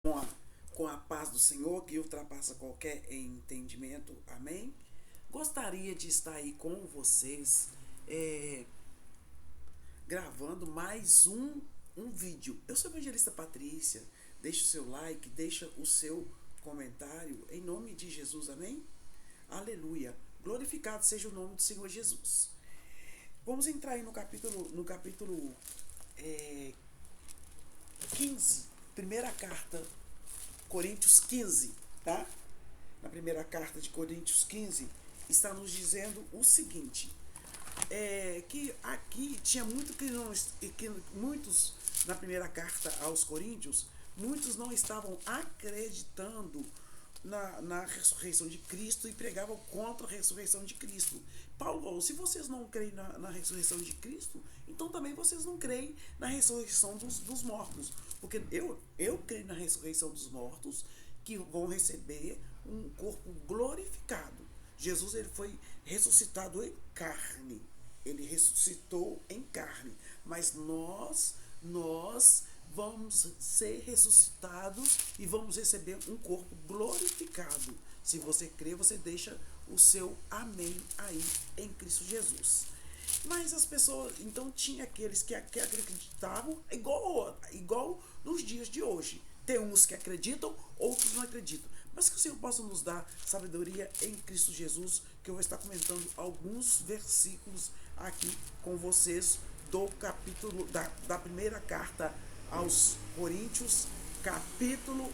com a paz do Senhor, que ultrapassa qualquer entendimento. Amém? Gostaria de estar aí com vocês, é, gravando mais um vídeo. Eu sou a evangelista Patrícia. Deixa o seu like, deixa o seu comentário, em nome de Jesus. Amém? Aleluia. Glorificado seja o nome do Senhor Jesus. Vamos entrar aí no capítulo é, 15, primeira carta, Coríntios 15, tá? Na primeira carta de Coríntios 15, está nos dizendo o seguinte: que aqui tinha muito que muitos, na primeira carta aos Coríntios, muitos não estavam acreditando na ressurreição de Cristo e pregavam contra a ressurreição de Cristo. Paulo falou: se vocês não creem na ressurreição de Cristo, então também vocês não creem na ressurreição dos mortos. Porque eu creio na ressurreição dos mortos, que vão receber um corpo glorificado. Jesus, ele foi ressuscitado em carne. Ele ressuscitou em carne. Mas nós vamos ser ressuscitados e vamos receber um corpo glorificado. Se você crê, você deixa o seu amém aí em Cristo Jesus. Mas as pessoas, então tinha aqueles que acreditavam igual nos dias de hoje. Tem uns que acreditam, outros não acreditam. Mas que o Senhor possa nos dar sabedoria em Cristo Jesus, que eu vou estar comentando alguns versículos aqui com vocês do capítulo da primeira carta aos Coríntios, capítulo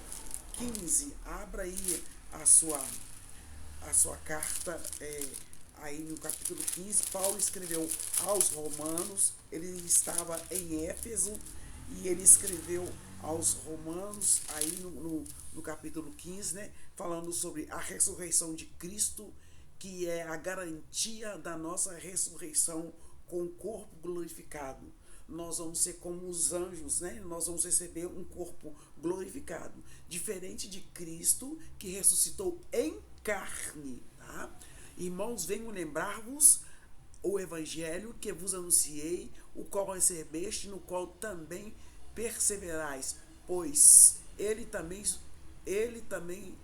15. Abra aí a sua carta, aí no capítulo 15. Paulo escreveu aos Romanos, ele estava em Éfeso e ele escreveu aos Romanos aí no capítulo 15, né, falando sobre a ressurreição de Cristo, que é a garantia da nossa ressurreição com o corpo glorificado. Nós vamos ser como os anjos, né? Nós vamos receber um corpo glorificado, diferente de Cristo, que ressuscitou em carne, tá? Irmãos, venho lembrar-vos o evangelho que vos anunciei, o qual recebeste, no qual também perseverais, pois ele também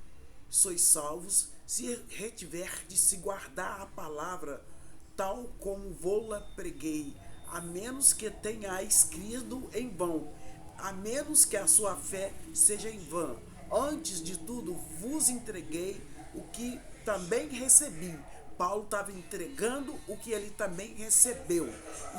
sois salvos, se retiverdes, se guardar a palavra, tal como vô-la preguei, a menos que tenhais crido em vão, a menos que a sua fé seja em vão. Antes de tudo, vos entreguei o que também recebi. Paulo estava entregando o que ele também recebeu.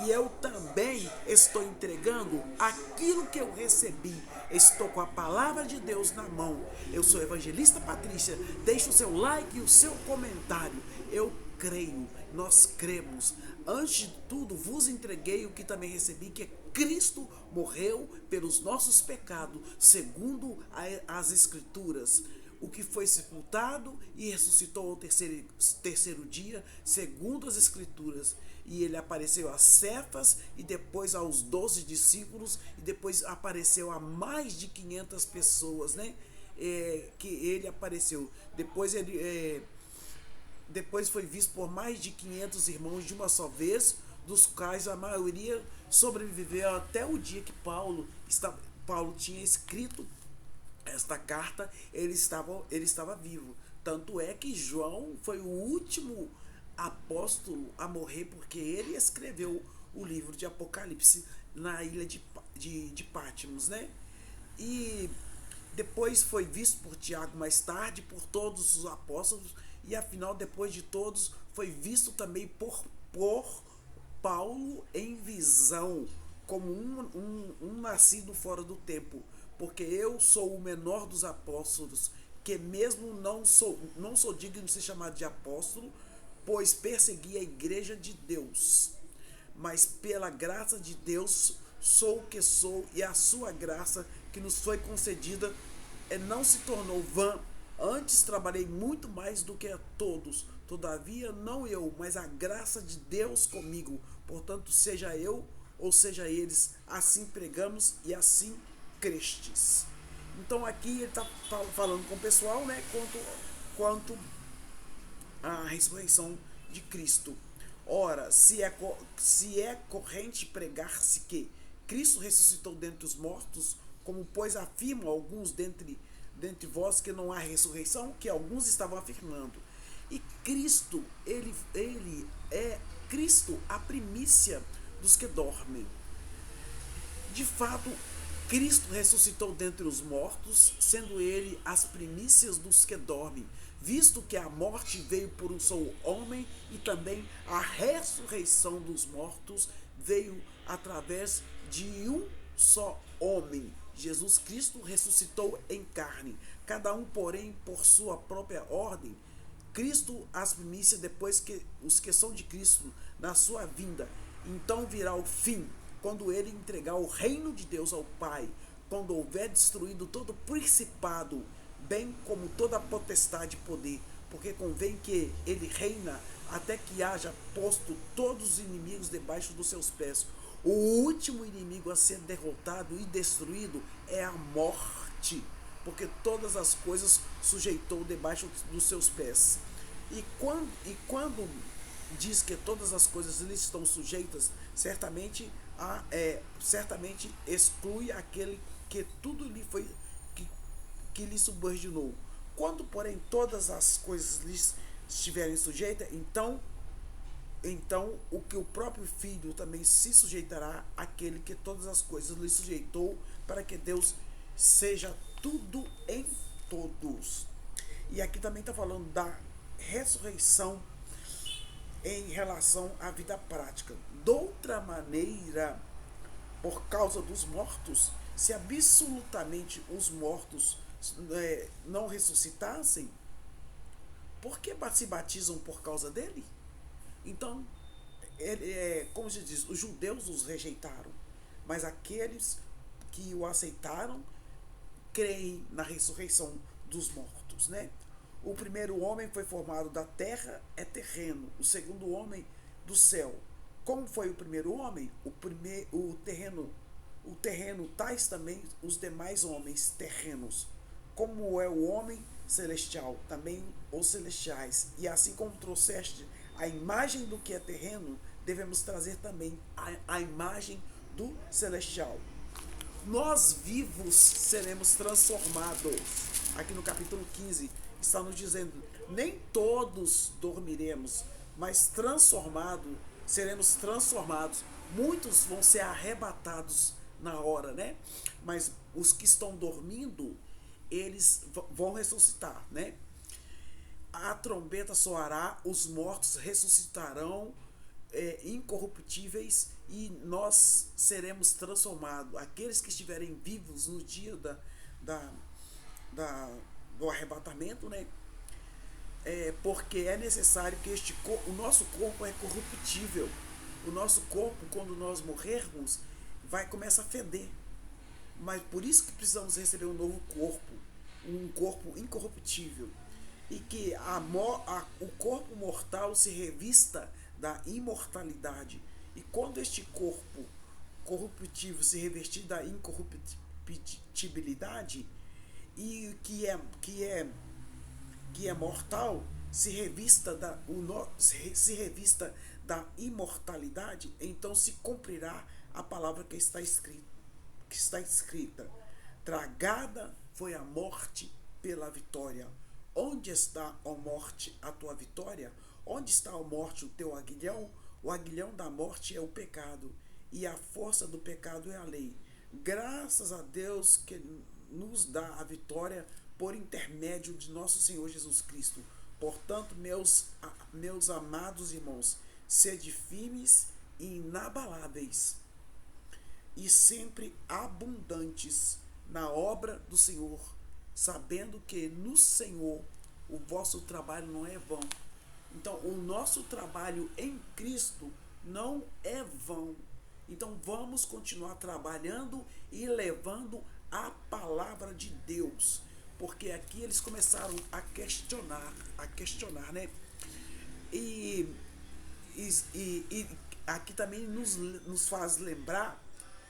E eu também estou entregando aquilo que eu recebi. Estou com a palavra de Deus na mão. Eu sou evangelista Patrícia. Deixe o seu like e o seu comentário. Eu creio, nós cremos. Antes de tudo, vos entreguei o que também recebi, que é Cristo morreu pelos nossos pecados, segundo as Escrituras, o que foi sepultado e ressuscitou ao terceiro dia, segundo as Escrituras. E ele apareceu a Cefas e depois aos 12 discípulos e depois apareceu a mais de 500 pessoas, né? Que ele apareceu. Depois foi visto por mais de 500 irmãos de uma só vez, dos quais a maioria sobreviveu até o dia que Paulo tinha escrito esta carta. Ele estava vivo. Tanto é que João foi o último apóstolo a morrer, porque ele escreveu o livro de Apocalipse na ilha de Patmos, né? E depois foi visto por Tiago mais tarde, por todos os apóstolos, e afinal, depois de todos, foi visto também por Paulo em visão, como um nascido fora do tempo, porque eu sou o menor dos apóstolos, que mesmo não sou digno de ser chamado de apóstolo, pois persegui a igreja de Deus. Mas pela graça de Deus sou o que sou, e a sua graça que nos foi concedida não se tornou vã. Antes trabalhei muito mais do que a todos. Todavia, não eu, mas a graça de Deus comigo. Portanto, seja eu ou seja eles, assim pregamos e assim crestes. Então aqui ele está falando com o pessoal, né, quanto à ressurreição de Cristo. Ora, se é corrente pregar-se que Cristo ressuscitou dentre os mortos, como pois afirmam alguns dentre vós que não há ressurreição, que alguns estavam afirmando. E Cristo, ele é Cristo a primícia dos que dormem. De fato, Cristo ressuscitou dentre os mortos, sendo ele as primícias dos que dormem, visto que a morte veio por um só homem e também a ressurreição dos mortos veio através de um só homem. Jesus Cristo ressuscitou em carne, cada um, porém, por sua própria ordem. Cristo as primícias, depois que os que são de Cristo na sua vinda. Então virá o fim, quando ele entregar o reino de Deus ao Pai, quando houver destruído todo principado, bem como toda potestade e poder, porque convém que ele reina até que haja posto todos os inimigos debaixo dos seus pés. O último inimigo a ser derrotado e destruído é a morte, porque todas as coisas sujeitou debaixo dos seus pés. E quando diz que todas as coisas lhe estão sujeitas, certamente exclui aquele que tudo lhe foi que lhe subordinou. Quando, porém, todas as coisas lhe estiverem sujeitas, então o que o próprio Filho também se sujeitará àquele que todas as coisas lhe sujeitou, para que Deus seja tudo em todos. E aqui também está falando da ressurreição em relação à vida prática. De outra maneira, por causa dos mortos, se absolutamente os mortos não ressuscitassem, por que se batizam por causa dele? Então, como se diz, os judeus os rejeitaram, mas aqueles que o aceitaram creem na ressurreição dos mortos, né? O primeiro homem foi formado da terra, é terreno. O segundo homem, do céu. Como foi o primeiro homem? O terreno tais também os demais homens terrenos. Como é o homem celestial, também os celestiais. E assim como trouxeste a imagem do que é terreno, devemos trazer também a imagem do celestial. Nós vivos seremos transformados. Aqui no capítulo 15 está nos dizendo: nem todos dormiremos, mas seremos transformados. Muitos vão ser arrebatados na hora, né? Mas os que estão dormindo, eles vão ressuscitar, né? A trombeta soará, os mortos ressuscitarão incorruptíveis e nós seremos transformados. Aqueles que estiverem vivos no dia do arrebatamento, né? Porque é necessário que o nosso corpo é corruptível. O nosso corpo, quando nós morrermos, vai começar a feder. Mas por isso que precisamos receber um novo corpo, um corpo incorruptível. E que o corpo mortal se revista da imortalidade. E quando este corpo corruptível se revestir da incorruptibilidade, e que é mortal, se revista da imortalidade, então se cumprirá a palavra que está escrita. Tragada foi a morte pela vitória. Onde está, ó morte, a tua vitória? Onde está, ó morte, o teu aguilhão? O aguilhão da morte é o pecado, e a força do pecado é a lei. Graças a Deus que nos dá a vitória por intermédio de nosso Senhor Jesus Cristo. Portanto, meus amados irmãos, sede firmes e inabaláveis, e sempre abundantes na obra do Senhor, sabendo que no Senhor o vosso trabalho não é vão. Então, o nosso trabalho em Cristo não é vão. Então, vamos continuar trabalhando e levando a palavra de Deus, porque aqui eles começaram a questionar, né? E aqui também nos faz lembrar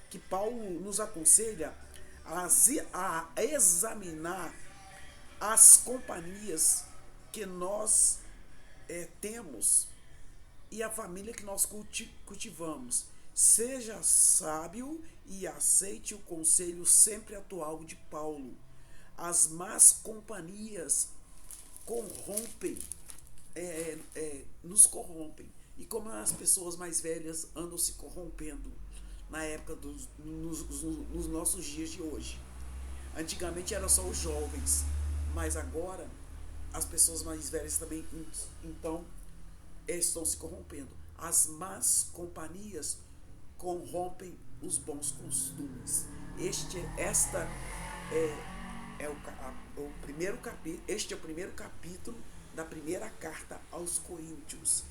que Paulo nos aconselha a examinar as companhias que nós temos e a família que nós cultivamos. Seja sábio e aceite o conselho sempre atual de Paulo. As más companhias corrompem, nos corrompem. E como as pessoas mais velhas andam se corrompendo na época nos nossos dias de hoje. Antigamente era só os jovens, mas agora as pessoas mais velhas também então estão se corrompendo. As más companhias corrompem os bons costumes. Esta o primeiro capítulo. Este é o primeiro capítulo da primeira carta aos Coríntios.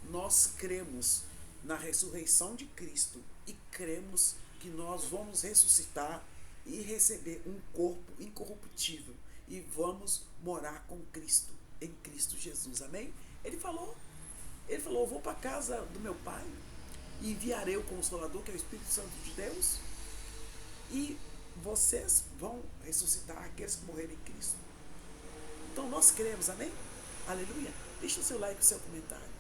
Nós cremos na ressurreição de Cristo e cremos que nós vamos ressuscitar e receber um corpo incorruptível e vamos morar com Cristo, em Cristo Jesus, amém? Ele falou, eu vou para a casa do meu Pai e enviarei o Consolador, que é o Espírito Santo de Deus, e vocês vão ressuscitar aqueles que morreram em Cristo. Então nós cremos, amém? Aleluia. Deixa o seu like e o seu comentário.